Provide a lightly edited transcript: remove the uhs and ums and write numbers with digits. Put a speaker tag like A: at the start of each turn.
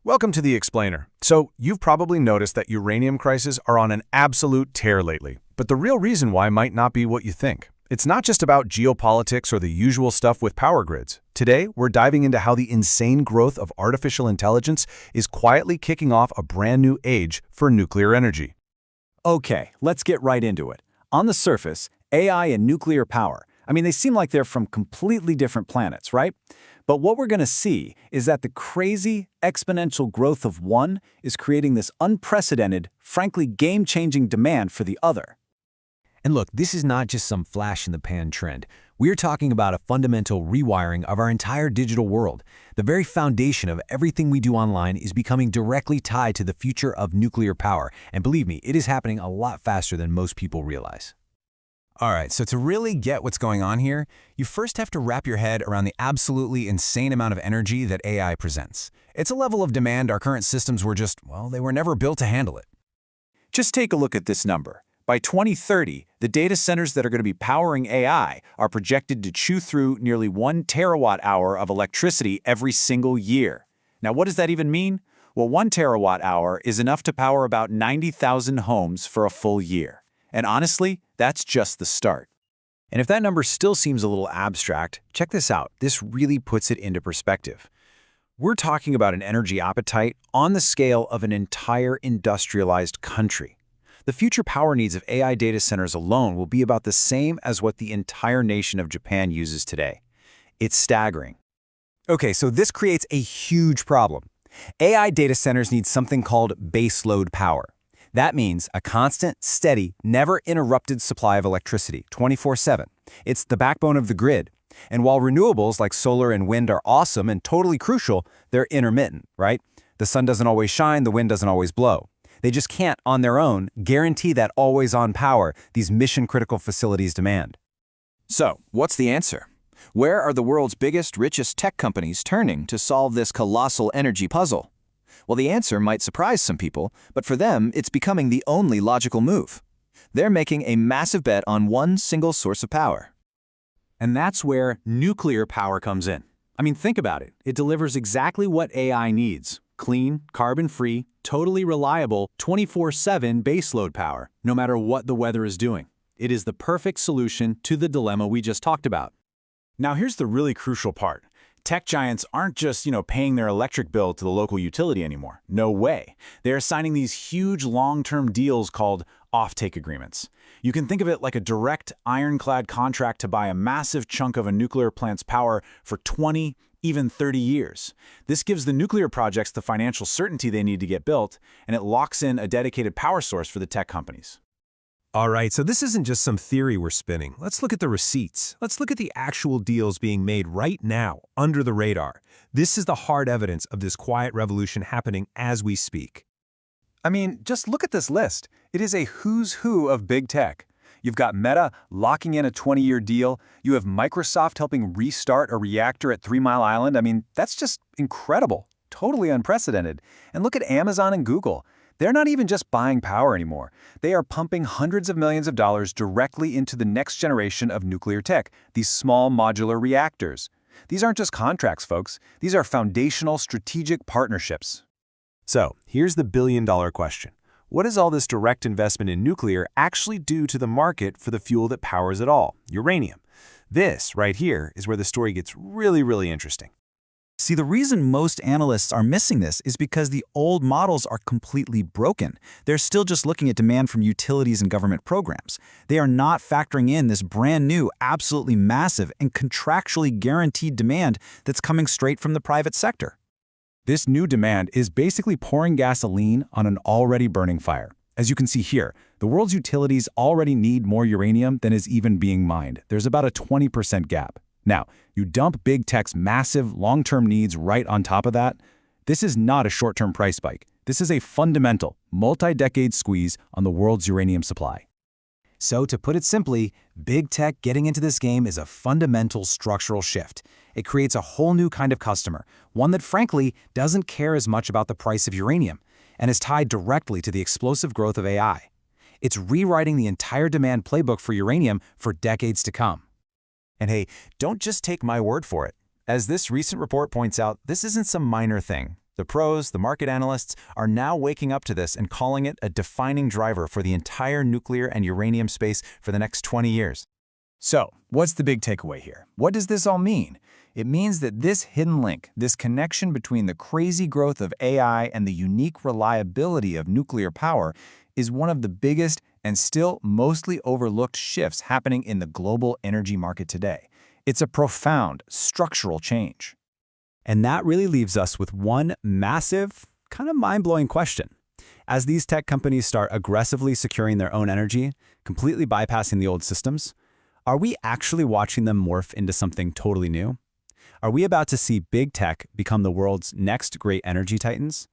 A: Welcome to The Explainer. So, you've probably noticed that uranium prices are on an absolute tear lately. But the real reason why might not be what you think. It's not just about geopolitics or the usual stuff with power grids. Today, we're diving into how the insane growth of artificial intelligence is quietly kicking off a brand new age for nuclear energy.
B: Okay, let's get right into it. On the surface, AI and nuclear power, they seem like they're from completely different planets, right? But what we're going to see is that the crazy, exponential growth of one is creating this unprecedented, frankly game-changing demand for the other.
C: And look, this is not just some flash-in-the-pan trend. We're talking about a fundamental rewiring of our entire digital world. The very foundation of everything we do online is becoming directly tied to the future of nuclear power. And believe me, it is happening a lot faster than most people realize.
D: All right, so to really get what's going on here, you first have to wrap your head around the absolutely insane amount of energy that AI presents. It's a level of demand our current systems were they were never built to handle it.
B: Just take a look at this number. By 2030, the data centers that are going to be powering AI are projected to chew through nearly 1 terawatt-hour of electricity every single year. Now, what does that even mean? Well, 1 terawatt-hour is enough to power about 90,000 homes for a full year. And honestly, that's just the start.
C: And if that number still seems a little abstract, check this out. This really puts it into perspective. We're talking about an energy appetite on the scale of an entire industrialized country. The future power needs of AI data centers alone will be about the same as what the entire nation of Japan uses today. It's staggering.
D: Okay, so this creates a huge problem. AI data centers need something called baseload power. That means a constant, steady, never-interrupted supply of electricity, 24/7. It's the backbone of the grid. And while renewables like solar and wind are awesome and totally crucial, they're intermittent, right? The sun doesn't always shine, the wind doesn't always blow. They just can't, on their own, guarantee that always-on power these mission-critical facilities demand.
E: So, what's the answer? Where are the world's biggest, richest tech companies turning to solve this colossal energy puzzle? Well, the answer might surprise some people, but for them, it's becoming the only logical move. They're making a massive bet on one single source of power.
B: And that's where nuclear power comes in. Think about it. It delivers exactly what AI needs. Clean, carbon-free, totally reliable, 24/7 baseload power, no matter what the weather is doing. It is the perfect solution to the dilemma we just talked about.
F: Now here's the really crucial part. Tech giants aren't just, paying their electric bill to the local utility anymore. No way. They're signing these huge long-term deals called offtake agreements. You can think of it like a direct, ironclad contract to buy a massive chunk of a nuclear plant's power for 20, even 30 years. This gives the nuclear projects the financial certainty they need to get built, and it locks in a dedicated power source for the tech companies.
A: All right, so this isn't just some theory we're spinning. Let's look at the receipts. Let's look at the actual deals being made right now, under the radar. This is the hard evidence of this quiet revolution happening as we speak.
B: Just look at this list. It is a who's who of big tech. You've got Meta locking in a 20-year deal. You have Microsoft helping restart a reactor at 3 Mile Island. That's just incredible, totally unprecedented. And look at Amazon and Google. They're not even just buying power anymore. They are pumping hundreds of millions of dollars directly into the next generation of nuclear tech, these small modular reactors. These aren't just contracts, folks. These are foundational strategic partnerships.
A: So, here's the billion-dollar question. What does all this direct investment in nuclear actually do to the market for the fuel that powers it all, uranium? This, right here, is where the story gets really interesting.
G: See, the reason most analysts are missing this is because the old models are completely broken. They're still just looking at demand from utilities and government programs. They are not factoring in this brand new, absolutely massive, and contractually guaranteed demand that's coming straight from the private sector.
B: This new demand is basically pouring gasoline on an already burning fire. As you can see here, the world's utilities already need more uranium than is even being mined. There's about a 20% gap. Now, you dump big tech's massive long-term needs right on top of that. This is not a short-term price spike. This is a fundamental, multi-decade squeeze on the world's uranium supply.
C: So, to put it simply, big tech getting into this game is a fundamental structural shift. It creates a whole new kind of customer, one that frankly doesn't care as much about the price of uranium, and is tied directly to the explosive growth of AI. It's rewriting the entire demand playbook for uranium for decades to come.
D: And hey, don't just take my word for it. As this recent report points out, this isn't some minor thing.
C: The pros, the market analysts, are now waking up to this and calling it a defining driver for the entire nuclear and uranium space for the next 20 years.
B: So, what's the big takeaway here? What does this all mean? It means that this hidden link, this connection between the crazy growth of AI and the unique reliability of nuclear power, is one of the biggest and still mostly overlooked shifts happening in the global energy market today. It's a profound structural change.
D: And that really leaves us with one massive, kind of mind-blowing question. As these tech companies start aggressively securing their own energy, completely bypassing the old systems, are we actually watching them morph into something totally new? Are we about to see big tech become the world's next great energy titans?